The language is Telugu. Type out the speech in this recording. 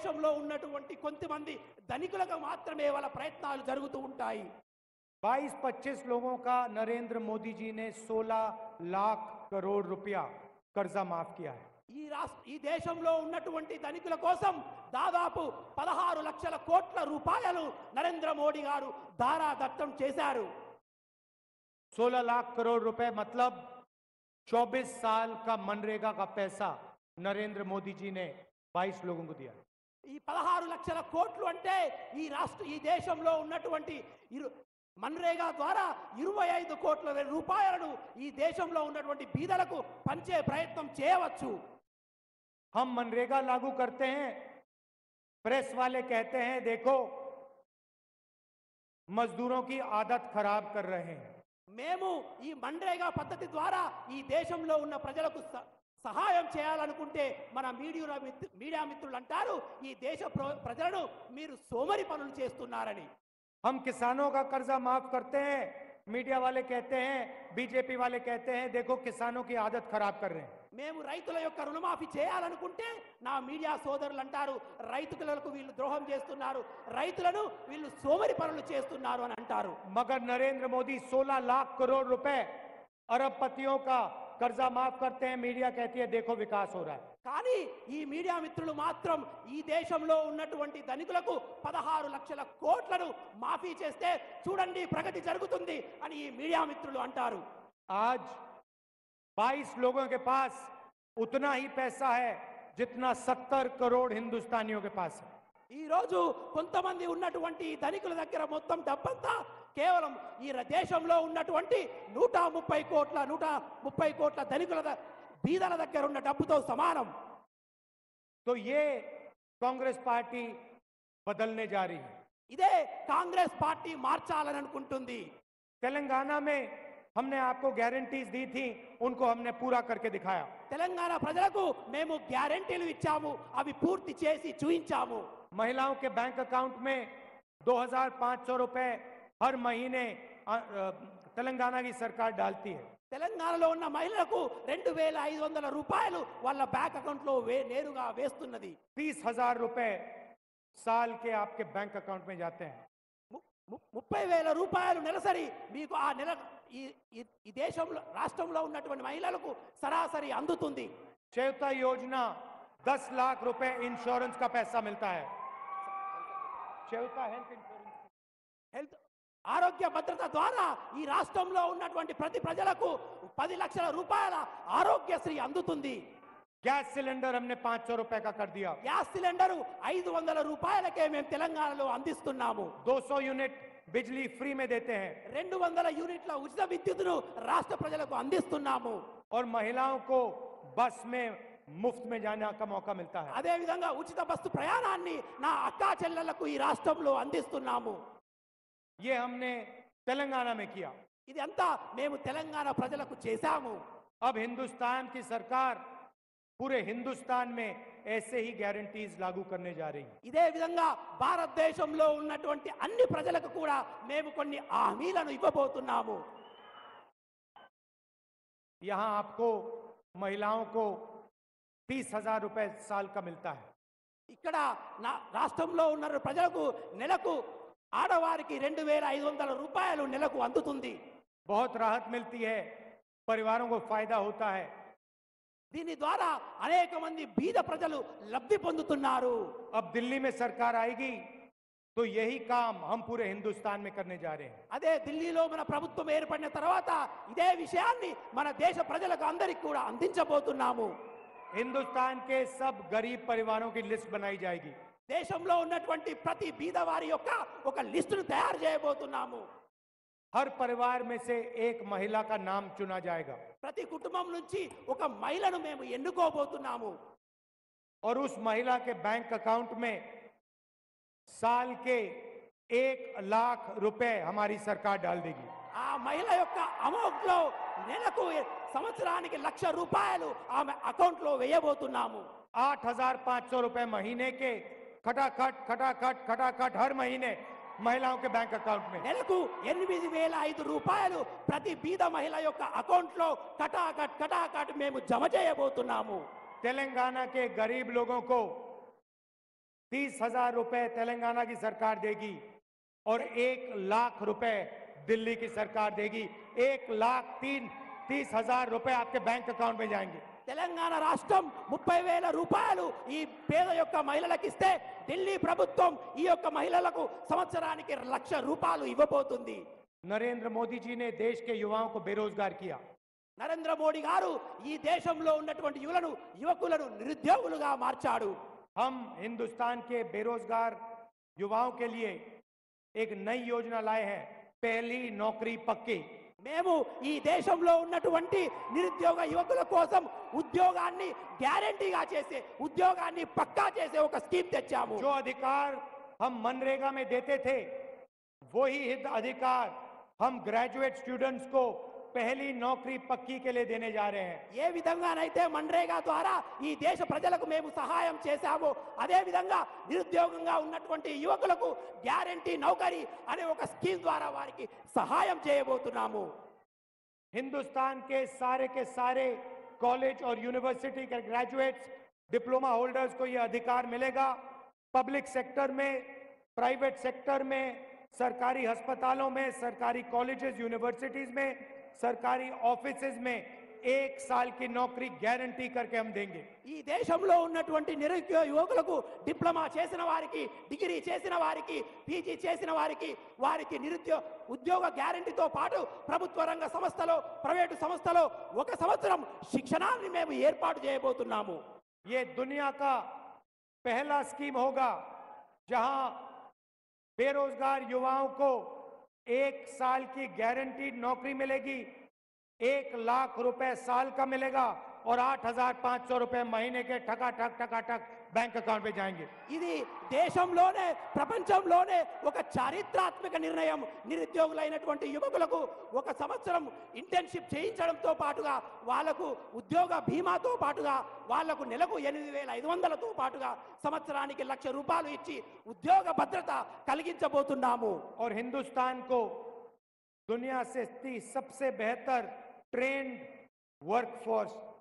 దేశంలో ఉన్నటువంటి కొంతమంది ధనికులకు మాత్రమే వాళ్ళ ప్రయత్నాలు జరుగుతూ ఉంటాయి. 22-25 लोगों का नरेंद्र मोदी जी ने 16 लाख करोड़ रुपया कर्जा माफ किया है. ఈ దేశంలో ఉన్నటువంటి ధనికుల కోసం దాదాపు 16 లక్షల కోట్ల రూపాయలు నరేంద్ర మోడీ గారు దారాదత్తం చేశారు. 16 लाख करोड़ रुपए मतलब 24 साल का मनरेगा का पैसा नरेंद्र मोदी जी ने 22 लोगों को दिया. ఈ 16 లక్షల కోట్లు అంటే ఈ దేశంలో ఉన్నటువంటి మన్రేగా ద్వారా 25 కోట్ల రూపాయలను ఈ దేశంలో ఉన్నటువంటి బీదలకు పంచే ప్రయత్నం చేయవచ్చు. हम मनरेगा लागू करते हैं, प्रेस वाले कहते हैं देखो मजदूरों की आदत खराब कर रहे हैं. మేము ఈ మన్రేగా పద్ధతి ద్వారా ఈ దేశంలో ఉన్న ప్రజలకు సహాయం చేయాలనుకుంటే మన మీడియా మిత్రులు అంటారు ఈ దేశ ప్రజలను మీరు సోమరి పనులు చేస్తున్నారని. हम किसानों का कर्जा माफ करते हैं, मीडिया वाले कहते हैं, बीजेपी वाले कहते हैं देखो किसानों की आदत खराब कर रहे हैं. మేము రైతుల యొక్క రుణమాఫీ చేయాలనుకుంటే నా మీడియా సోదరులు అంటారు రైతులకు వీళ్ళు ద్రోహం చేస్తున్నారు, రైతులను వీళ్ళు సోమరి పనులు చేస్తున్నారు అని అంటారు. मगर नरेंद्र मोदी 16 लाख करोड़ रुपए अरबपतियों का कर्जा माफ करते हैं, मीडिया कहती है देखो विकास हो रहा है. కానీ ఈ మీడియా మిత్రులు మాత్రం ఈ దేశంలో ఉన్నటువంటి ధనికులకు 16 లక్షల కోట్లను మాఫీ చేస్తే చూడండి ప్రగతి జరుగుతుంది అని ఈ మీడియా మిత్రులు అంటారు. आज 22 लोगों के पास उतना ही पैसा है जितना 70 करोड़ हिंदुस्तानियों के पास है. ఈ రోజు కొంతమంది ఉన్నటువంటి ధనికుల దగ్గర మొత్తం డబ్బంతా కేవలం ఈ దేశంలో ఉన్నటువంటి 130 కోట్ల ధనికుల బీదల దగ్గర ఉన్న డబ్బుతో సమానం. तो ये कांग्रेस पार्टी बदलने जा रही है. ఇదే కాంగ్రెస్ పార్టీ మార్చాలని అనుకుంటుంది. तेलंगाना में हमने आपको गारंटीज दी थी, उनको हमने पूरा करके दिखाया. తెలంగాణ ప్రజలకు మేము గ్యారెంటీలు ఇచ్చాము, అవి పూర్తి చేసి చూయించాము. महिलाओं के बैंक अकाउंट में 2500 रुपए हर महीने तेलंगाना की सरकार डालती है. తెలంగాణలో ఉన్న మహిళలకు 2500 రూపాయలు వాళ్ళ బ్యాంక్ అకౌంట్ లో నేరుగా వేస్తున్నది. 30,000 रुपए साल के आपके बैंक अकाउंट में जाते हैं. 30,000 రూపాయలు నెలసరి మీకు ఆ నెల ఈ దేశంలో రాష్ట్రంలో ఉన్నటువంటి మహిళలకు సరాసరి అందుతుంది. चयता योजना 10 लाख रुपए इंश्योरेंस का पैसा मिलता है. चयता हेल्थ इंश्योरेंस ఆరోగ్య భద్రత ద్వారా ఈ రాష్ట్రంలో ఉన్నటువంటి ప్రతి ప్రజలకు 10 లక్షల రూపాయల ఆరోగ్యశ్రీ అందుతుంది. गैस सिलेंडर हमने 500 रुपए का कर दिया. గ్యాస్ సిలిండర్ 500 రూపాయలకే మేము తెలంగాణలో అందిస్తున్నాము. 200 यूनिट बिजली फ्री में देते हैं. 200 యూనిట్ల ఉచిత విద్యుత్తును రాష్ట్ర ప్రజలకు అందిస్తున్నాము. और महिलाओं को बस में मुफ्त में जाने का मौका मिलता है. అదే విధంగా ఉచిత బస్సు ప్రయాణాన్ని నా అక్కా చెల్లెళ్లకు ఈ రాష్ట్రంలో అందిస్తున్నాము. ये हमने तेलंगाना में किया. ఇది అంతా మేము తెలంగాణ ప్రజలకు చేశాము. अब हिंदुस्तान की सरकार पूरे हिंदुस्तान में ऐसे ही गारंटीज लागू करने जा रही है. ఇదే విధంగా భారతదేశంలో ఉన్నటువంటి అన్ని ప్రజలకు కూడా మేము కొన్ని హామీలను ఇవ్వబోతున్నాము. यहाँ आपको महिलाओं को 30,000 रुपए साल का मिलता है. ఇక్కడ నా రాష్ట్రంలో ఉన్న ప్రజలకు నెలకు ఆడవారికి 2500 రూపాయలు నెలకు అందుతుంది. बहुत राहत मिलती है, परिवारों को फायदा होता है. దీని ద్వారా అనేక మంది బీద ప్రజలు లబ్ధి పొందుతున్నారు. अब दिल्ली में सरकार आएगी तो यही काम हम पूरे हिंदुस्तान में करने जा रहे हैं. అదే ఢిల్లీలో మన ప్రభుత్వం ఏర్పడిన తర్వాత ఇదే విషయాన్ని మన దేశ ప్రజలకు అందరికీ కూడా అందించబోతున్నాము. हिंदुस्तान के सब गरीब परिवारों की लिस्ट बनाई जाएगी. దేశంలో ఉన్నటువంటి ప్రతి బీద వారి యొక్క ఒక లిస్టును తయారు చేయబోతున్నాము. हर परिवार में से एक महिला का नाम चुना जाएगा. ప్రతి కుటుంబం నుంచి ఒక మహిళను మేము ఎన్నుకోబోతున్నాము. और उस महिला के बैंक अकाउंट में साल के 1 लाख रुपए हमारी सरकार डाल देगी. ఆ మహిళ యొక్క అమౌంట్ లో నెలకు సంవత్సరానికి 1,00,000 రూపాయలు ఆమె అకౌంట్ లో వేయబోతున్నాము. 8,500 रुपए महीने के खटाखट खटाखट खटाखट हर महीने महिलाओं के बैंक अकाउंट में. నెలకు 8,500 రూపాయలు ప్రతి బీద మహిళ యొక్క అకౌంట్ లో కటాకట్ మేము జమ చేయబోతున్నాము. तेलंगाना के गरीब लोगों को 30,000 रुपए तेलंगाना की सरकार देगी और 1,00,000 रुपए दिल्ली की सरकार देगी। 1,30,000 रुपए आपके बैंक अकाउंट में जाएंगे। తెలంగాణ రాష్ట్రం 30,000 రూపాయలు ఈ పేద యొక్క మహిళలకు ఇస్తే ఢిల్లీ ప్రభుత్వం ఈ యొక్క మహిళలకు సంవత్సరానికి 1,00,000 రూపాయలు ఇవ్వబోతుంది। नरेंद्र मोदी जी ने देश के युवाओं को बेरोजगार किया। నరేంద్ర మోడీ గారు ఈ దేశంలో ఉన్నటువంటి యువకులను నిరుద్యోగులుగా మార్చాడు। हम हिंदुस्तान के बेरोजगार युवाओं के लिए एक नई योजना लाए हैं, पहली नौकरी पक्की। మేము ఈ దేశంలో ఉన్నటువంటి నిరుద్యోగ యువకుల కోసం ఉద్యోగాన్ని గ్యారెంటీగా చేసే ఉద్యోగాన్ని పక్కా చేసే ఒక స్కీమ్ తెచ్చాము। जो अधिकार हम मनरेगा में देते थे वही अधिकार हम ग्रेजुएट स्टूडेंट्स को पहली नौकरी पक्की के लिए देने जा रहे हैं। ఏ విధంగానైతే మన్రేగా ద్వారా ఈ దేశ ప్రజలకు మేము సహాయం చేశామో అదే విధంగా నిరుద్యోగంగా ఉన్నటువంటి యువకులకు గ్యారెంటీ నౌకరీ అనే ఒక స్కీమ్ ద్వారా వారికి సహాయం చేయబోతున్నాము। हिंदुस्तान के सारे कॉलेज और यूनिवर्सिटी के ग्रेजुएट्स, डिप्लोमा होल्डर्स को यह अधिकार मिलेगा। पब्लिक सेक्टर में, प्राइवेट सेक्टर में, सरकारी अस्पतालों में, सरकारी कॉलेजेस, यूनिवर्सिटीज में, सरकारी ऑफिसेज में 1 साल की नौकरी गारंटी करके हम देंगे। ఈ దేశంలో ఉన్నటువంటి నిరుద్యోగ యువకులకు డిప్లొమా చేసిన వారికి, డిగ్రీ చేసిన వారికి, పీజీ చేసిన వారికి ఉద్యోగ గ్యారెంటీతో పాటు ప్రభుత్వ రంగ సంస్థలో, ప్రైవేటు సంస్థలో 1 సంవత్సరం శిక్షణాన్ని మేము ఏర్పాటు చేయబోతున్నాము। ये दुनिया का पहला स्कीम होगा जहां बेरोजगार युवाओं को 1 साल की गारंटी नौकरी मिलेगी, 1,00,000 रुपए साल का मिलेगा और 8,500 रुपए महीने के ठकाठक बैंक अकाउंट में जाएंगे। ఇది దేశంలోనే ప్రపంచంలోనే ఒక చారిత్రాత్మక నిర్ణయం। నిరుద్యోగులైనటువంటి యువకులకు 1 సంవత్సరం ఇంటర్న్షిప్ చేయించడంతో పాటుగా వాళ్లకు ఉద్యోగ బీమాతో పాటుగా వాళ్లకు నెలకు 8,500తో పాటుగా సంవత్సరానికి 1,00,000 రూపాయలు ఇచ్చి ఉద్యోగ భద్రత కలిగించబోతున్నాము। और हिंदुस्तान को दुनिया से सबसे बेहतर ट्रेंड वर्कफोर्स